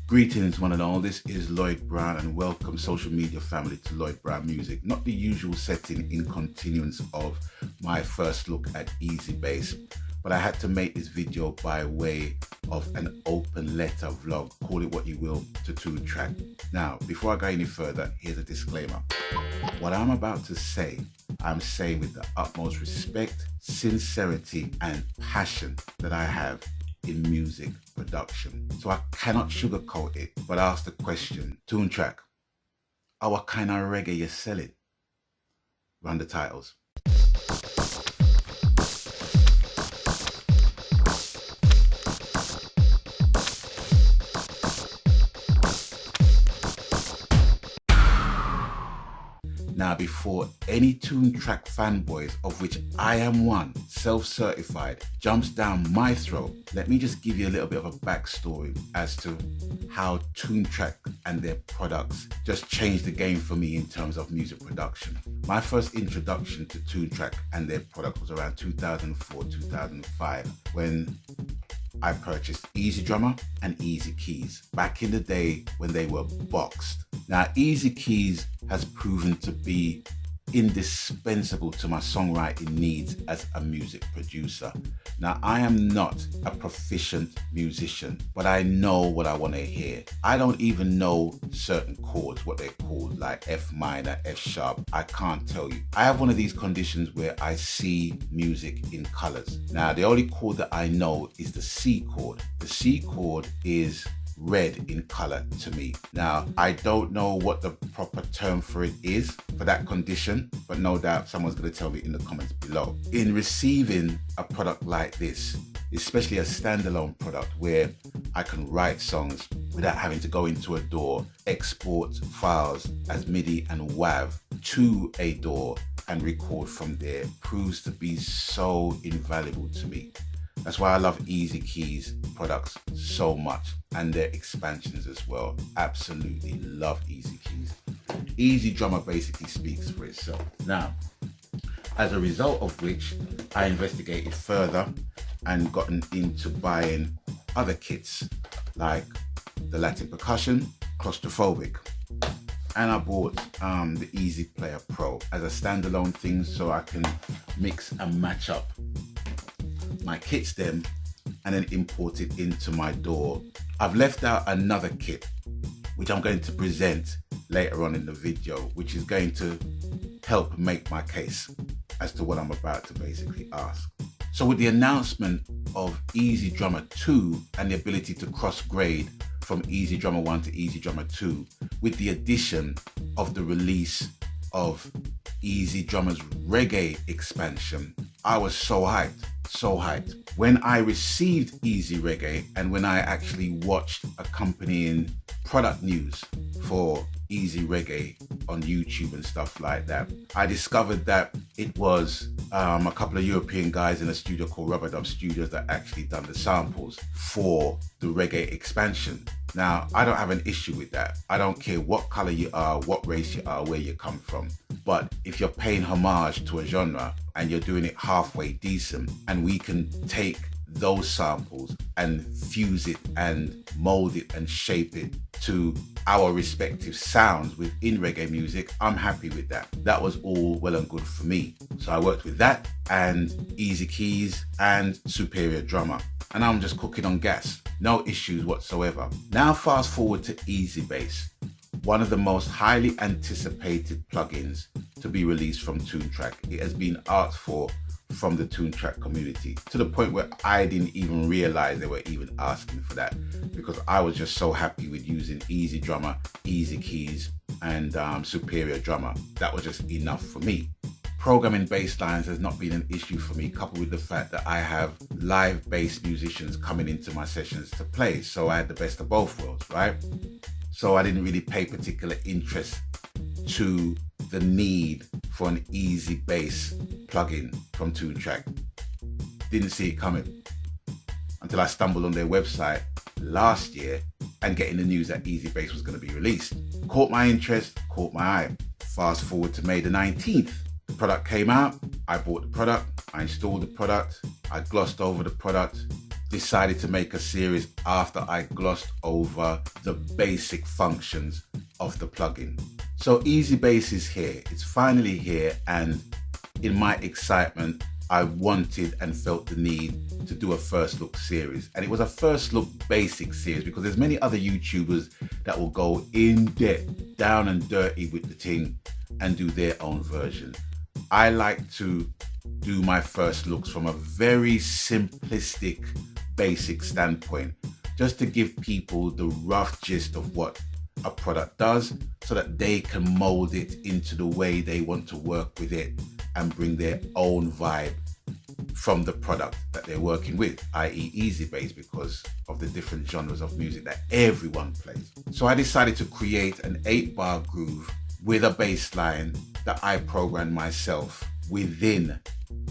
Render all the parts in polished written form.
Greetings one and all, this is Lloyd Brown and welcome social media family to Lloyd Brown Music. Not the usual setting in continuance of my first look at EZBass, but I had to make this video by way of an open letter vlog, call it what you will, to Toontrack. Now, before I go any further, here's a disclaimer. What I'm about to say, I'm saying with the utmost respect, sincerity and passion that I have in music production. So I cannot sugarcoat it, but ask the question, Toontrack, what kind of reggae you selling? Run the titles. Now, before any Toontrack fanboys, of which I am one, self-certified, jumps down my throat, let me just give you a little bit of a backstory as to how Toontrack and their products just changed the game for me in terms of music production. My first introduction to Toontrack and their product was around 2004-2005 when I purchased EZDrummer and EZKeys back in the day when they were boxed. Now, EZKeys has proven to be indispensable to my songwriting needs as a music producer. Now, I am not a proficient musician, but I know what I want to hear. I don't even know certain chords, what they're called, like F minor, F sharp. I can't tell you. I have one of these conditions where I see music in colors. Now, the only chord that I know is the C chord. The C chord is red in color to me. Now, I don't know what the proper term for it is for that condition, but no doubt someone's going to tell me in the comments below. In receiving a product like this, especially a standalone product where I can write songs without having to go into a DAW, export files as MIDI and WAV to a DAW and record from there, proves to be so invaluable to me. That's why I love EZKeys products so much and their expansions as well. Absolutely love EZKeys. EZDrummer basically speaks for itself. Now, as a result of which, I investigated further and gotten into buying other kits like the Latin Percussion, Claustrophobic. And I bought the EZ Player Pro as a standalone thing so I can mix and match up my kit stem and then import it into my DAW. I've left out another kit which I'm going to present later on in the video, which is going to help make my case as to what I'm about to basically ask. So with the announcement of EZDrummer 2 and the ability to cross-grade from EZDrummer 1 to EZDrummer 2, with the addition of the release of EZDrummer's Reggae expansion, I was so hyped. So hyped. When I received EZReggae and when I actually watched accompanying product news for EZReggae on YouTube and stuff like that, I discovered that it was a couple of European guys in a studio called Rubber Dub Studios that actually done the samples for the Reggae expansion. Now, I don't have an issue with that. I don't care what color you are, what race you are, where you come from. But if you're paying homage to a genre and you're doing it halfway decent, and we can take those samples and fuse it and mold it and shape it to our respective sounds within reggae music, I'm happy with that. That was all well and good for me. So I worked with that and EZKeys and Superior Drummer, and I'm just cooking on gas. No issues whatsoever. Now fast forward to EZBass, one of the most highly anticipated plugins to be released from Toontrack. It has been asked for from the Toontrack community to the point where I didn't even realize they were even asking for that, because I was just so happy with using EZDrummer, EZKeys and Superior Drummer. That was just enough for me. Programming bass lines has not been an issue for me, coupled with the fact that I have live bass musicians coming into my sessions to play. So I had the best of both worlds, right? So I didn't really pay particular interest to the need for an EZBass plugin from Toontrack. Didn't see it coming until I stumbled on their website last year and getting the news that EZBass was going to be released. Caught my interest, caught my eye. Fast forward to May the 19th. The product came out, I bought the product, I installed the product, I glossed over the product, decided to make a series after I glossed over the basic functions of the plugin. So EZBass is here. It's finally here, and in my excitement, I wanted and felt the need to do a first look series. And it was a first look basic series because there's many other YouTubers that will go in depth, down and dirty with the thing and do their own version. I like to do my first looks from a very simplistic, basic standpoint, just to give people the rough gist of what a product does so that they can mold it into the way they want to work with it and bring their own vibe from the product that they're working with, i.e. EZBass, because of the different genres of music that everyone plays. So I decided to create an 8-bar groove with a bass line that I programmed myself within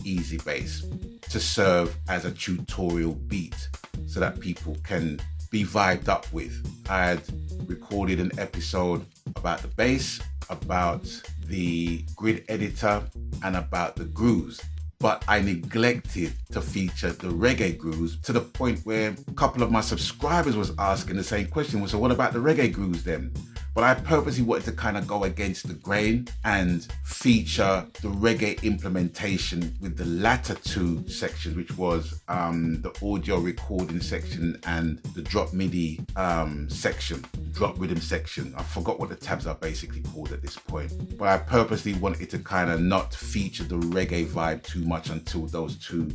EZBass to serve as a tutorial beat so that people can be vibed up with. I had recorded an episode about the bass, about the grid editor, and about the grooves, but I neglected to feature the reggae grooves to the point where a couple of my subscribers was asking the same question. Well, so what about the reggae grooves then? But I purposely wanted to kind of go against the grain and feature the reggae implementation with the latter two sections, which was the audio recording section and the drop MIDI section, drop rhythm section. I forgot what the tabs are basically called at this point. But I purposely wanted to kind of not feature the reggae vibe too much until those two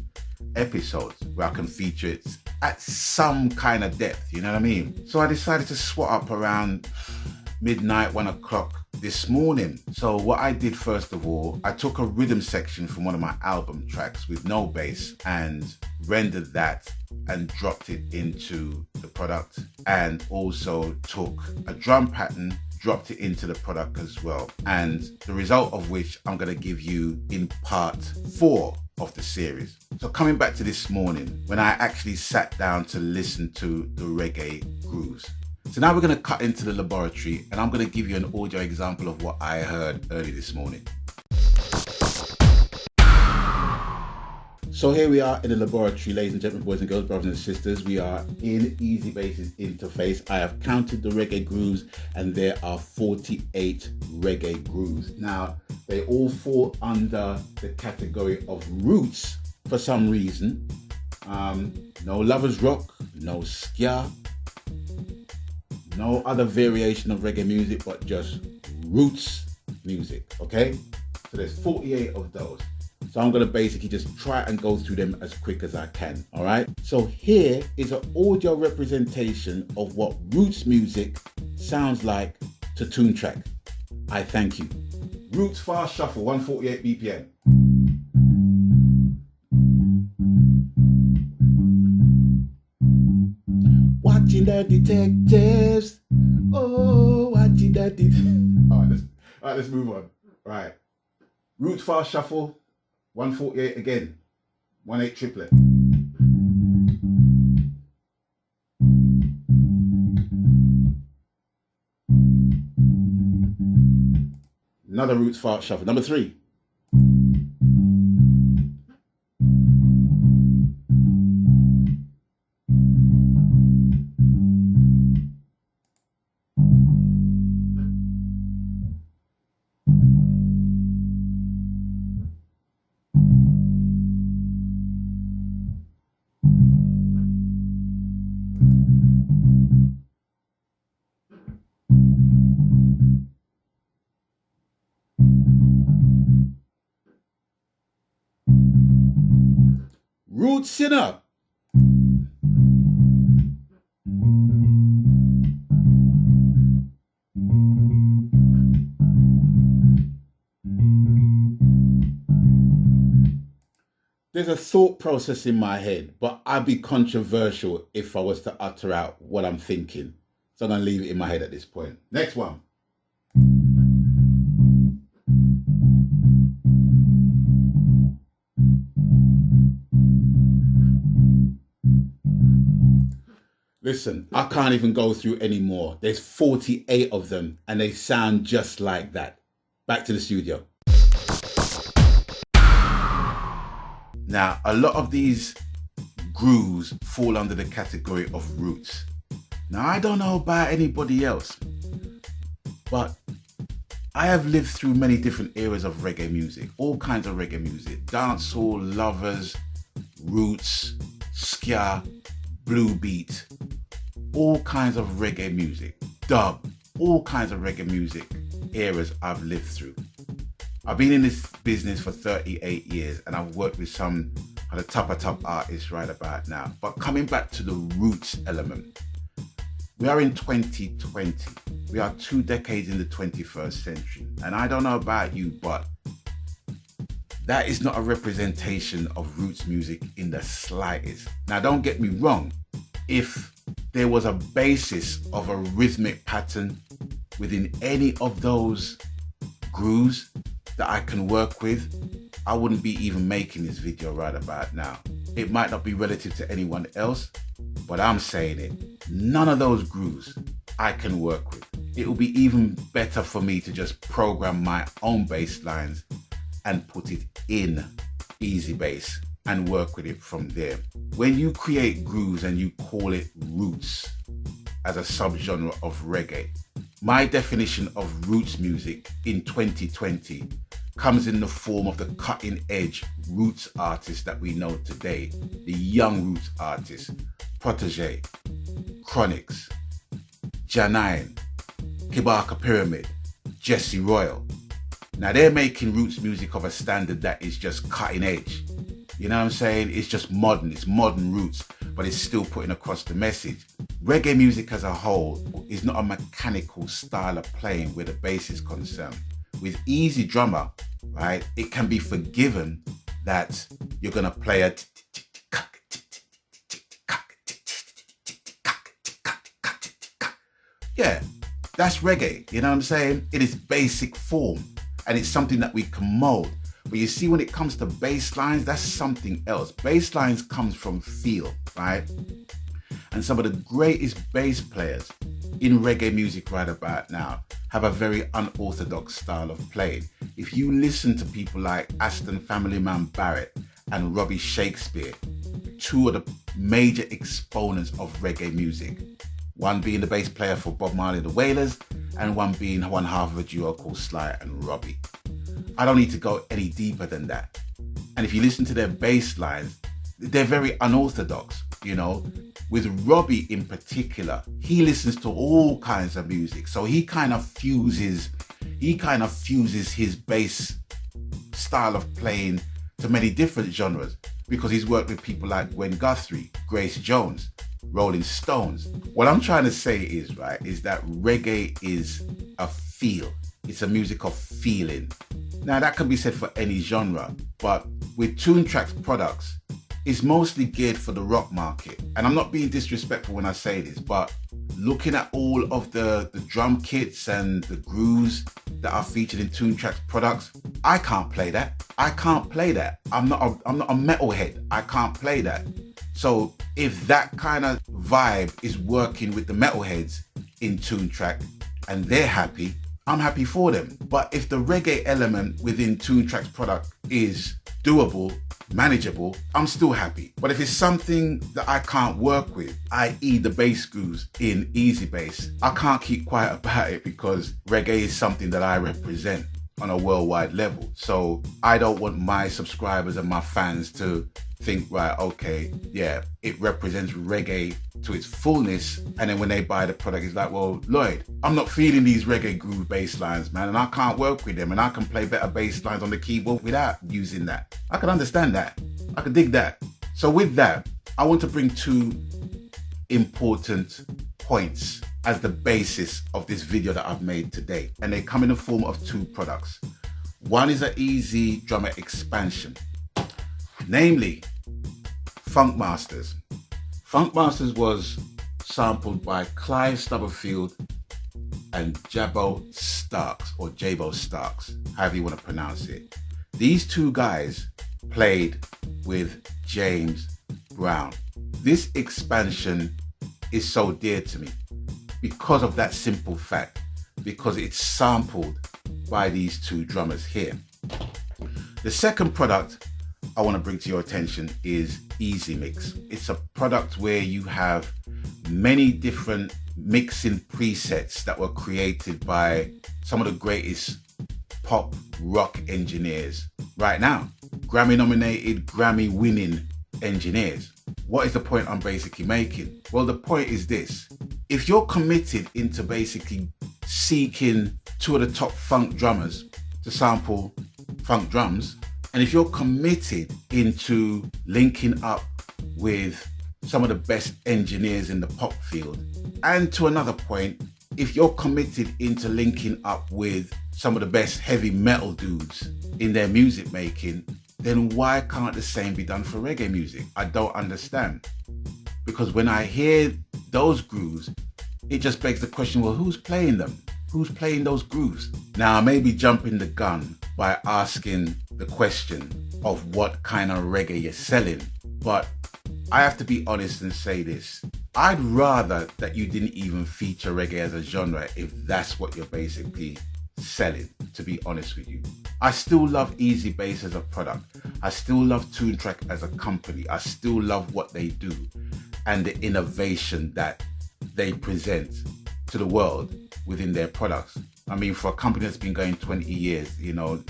episodes where I can feature it at some kind of depth, you know what I mean? So I decided to swat up around midnight, 1 o'clock this morning. So what I did first of all, I took a rhythm section from one of my album tracks with no bass and rendered that and dropped it into the product, and also took a drum pattern, dropped it into the product as well. And the result of which I'm going to give you in part 4 of the series. So coming back to this morning when I actually sat down to listen to the reggae grooves. So now we're going to cut into the laboratory and I'm going to give you an audio example of what I heard early this morning. So here we are in the laboratory, ladies and gentlemen, boys and girls, brothers and sisters. We are in EZBass's interface. I have counted the reggae grooves and there are 48 reggae grooves. Now, they all fall under the category of roots for some reason. No lovers rock, no ska, no other variation of reggae music, but just roots music, okay? So there's 48 of those. So I'm gonna basically just try and go through them as quick as I can, all right? So here is an audio representation of what roots music sounds like to Toontrack. I thank you. Roots fast shuffle, 148 BPM. Watching the detectives. Oh, watching the All right, let's move on. All right. Roots fast shuffle, 148 again. 1/8 triplet. Another roots fast shuffle. Number 3. Roots sinner. There's a thought process in my head, but I'd be controversial if I was to utter out what I'm thinking. So I'm going to leave it in my head at this point. Next one. Listen, I can't even go through any more. There's 48 of them and they sound just like that. Back to the studio. Now, a lot of these grooves fall under the category of roots. Now, I don't know about anybody else, but I have lived through many different eras of reggae music, all kinds of reggae music, dancehall, lovers, roots, ska, blue beat, all kinds of reggae music, dub, all kinds of reggae music eras I've lived through. I've been in this business for 38 years and I've worked with some of the top artists right about now. But coming back to the roots element, we are in 2020. We are 2 decades in the 21st century. And I don't know about you, but that is not a representation of roots music in the slightest. Now, don't get me wrong. If there was a basis of a rhythmic pattern within any of those grooves that I can work with, I wouldn't be even making this video right about now. It might not be relative to anyone else, but I'm saying it. None of those grooves I can work with. It will be even better for me to just program my own bass lines and put it in EZBass and work with it from there. When you create grooves and you call it roots as a subgenre of reggae, my definition of roots music in 2020 comes in the form of the cutting edge roots artists that we know today, the young roots artists, Protege, Chronix, Janine, Kibaka Pyramid, Jesse Royal. Now they're making roots music of a standard that is just cutting edge. You know what I'm saying? It's just modern, it's modern roots, but it's still putting across the message. Reggae music as a whole is not a mechanical style of playing where the bass is concerned. With easy drummer, right, it can be forgiven that you're gonna play a yeah, that's reggae, you know what I'm saying? It is basic form and it's something that we can mold. But you see, when it comes to bass lines, that's something else. Bass lines comes from feel, right? And some of the greatest bass players in reggae music right about now have a very unorthodox style of playing. If you listen to people like Aston Family Man Barrett and Robbie Shakespeare, 2 of the major exponents of reggae music, one being the bass player for Bob Marley and the Wailers, and one being one half of a duo called Sly and Robbie. I don't need to go any deeper than that. And if you listen to their bass lines, they're very unorthodox, you know. With Robbie in particular, he listens to all kinds of music. So he kind of fuses his bass style of playing to many different genres, because he's worked with people like Gwen Guthrie, Grace Jones, Rolling Stones. What I'm trying to say is, right, is that reggae is a feel. It's a music of feeling. Now that can be said for any genre, but with Toontrack's products, it's mostly geared for the rock market. And I'm not being disrespectful when I say this, but looking at all of the drum kits and the grooves that are featured in Toontrack's products, I can't play that. I can't play that. I'm not a metalhead. I can't play that. So if that kind of vibe is working with the metalheads in Toontrack and they're happy, I'm happy for them. But if the reggae element within Toontrack's product is doable, manageable, I'm still happy. But if it's something that I can't work with, i.e. the bass grooves in EZBass, I can't keep quiet about it, because reggae is something that I represent on a worldwide level. So I don't want my subscribers and my fans to think, right, okay, yeah, it represents reggae to its fullness, and then when they buy the product, it's like, well, Lloyd, I'm not feeling these reggae groove bass lines, man, and I can't work with them, and I can play better bass lines on the keyboard without using that. I can understand that. I can dig that. So with that, I want to bring 2 important points as the basis of this video that I've made today, and they come in the form of 2 products. One is an EZ drummer expansion, namely Funk Masters. Funk Masters was sampled by Clive Stubblefield and Jabo Starks, or Jabo Starks, however you want to pronounce it. These 2 guys played with James Brown. This expansion is so dear to me because of that simple fact, because it's sampled by these 2 drummers here. The second product I want to bring to your attention is EZMix. It's a product where you have many different mixing presets that were created by some of the greatest pop rock engineers right now. Grammy nominated, Grammy winning engineers. What is the point I'm basically making? Well, the point is this. If you're committed into basically seeking two of the top funk drummers to sample funk drums, and if you're committed into linking up with some of the best engineers in the pop field, and to another point, if you're committed into linking up with some of the best heavy metal dudes in their music making, then why can't the same be done for reggae music? I don't understand. Because when I hear those grooves, it just begs the question, well, who's playing them? Who's playing those grooves? Now, I may be jumping the gun by asking the question of what kind of reggae you're selling, but I have to be honest and say this. I'd rather that you didn't even feature reggae as a genre if that's what you're basically selling, to be honest with you. I still love EZBass as a product. I still love Toontrack as a company. I still love what they do and the innovation that they present to the world within their products. I mean, for a company that's been going 20 years, you know,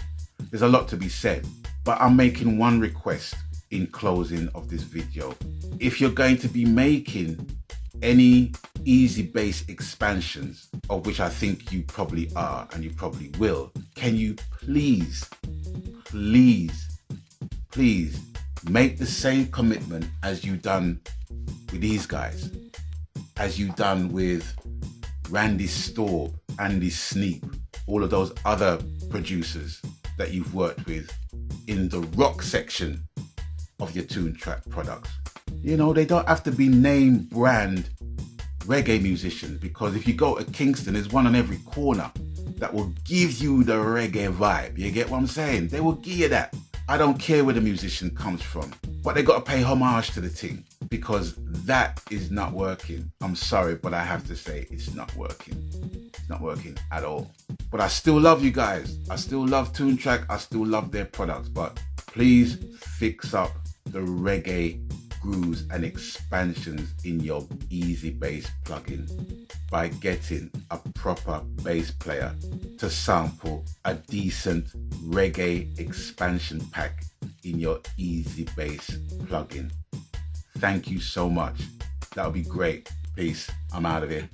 there's a lot to be said. But I'm making one request in closing of this video. If you're going to be making any EZBass expansions, of which I think you probably are and you probably will, can you please make the same commitment as you done with these guys, as you done with Randy Staub, Andy Sneap, all of those other producers that you've worked with in the rock section of your Toontrack products. You know, they don't have to be name brand reggae musicians, because if you go to Kingston, there's one on every corner that will give you the reggae vibe. You get what I'm saying? They will give you that. I don't care where the musician comes from, but they got to pay homage to the thing, because that is not working. I'm sorry, but I have to say it's not working. It's not working at all. But I still love you guys. I still love Toontrack. I still love their products, but please fix up the reggae grooves and expansions in your EZBass plugin by getting a proper bass player to sample a decent reggae expansion pack in your EZBass plugin. Thank you so much. That would be great. Peace. I'm out of here.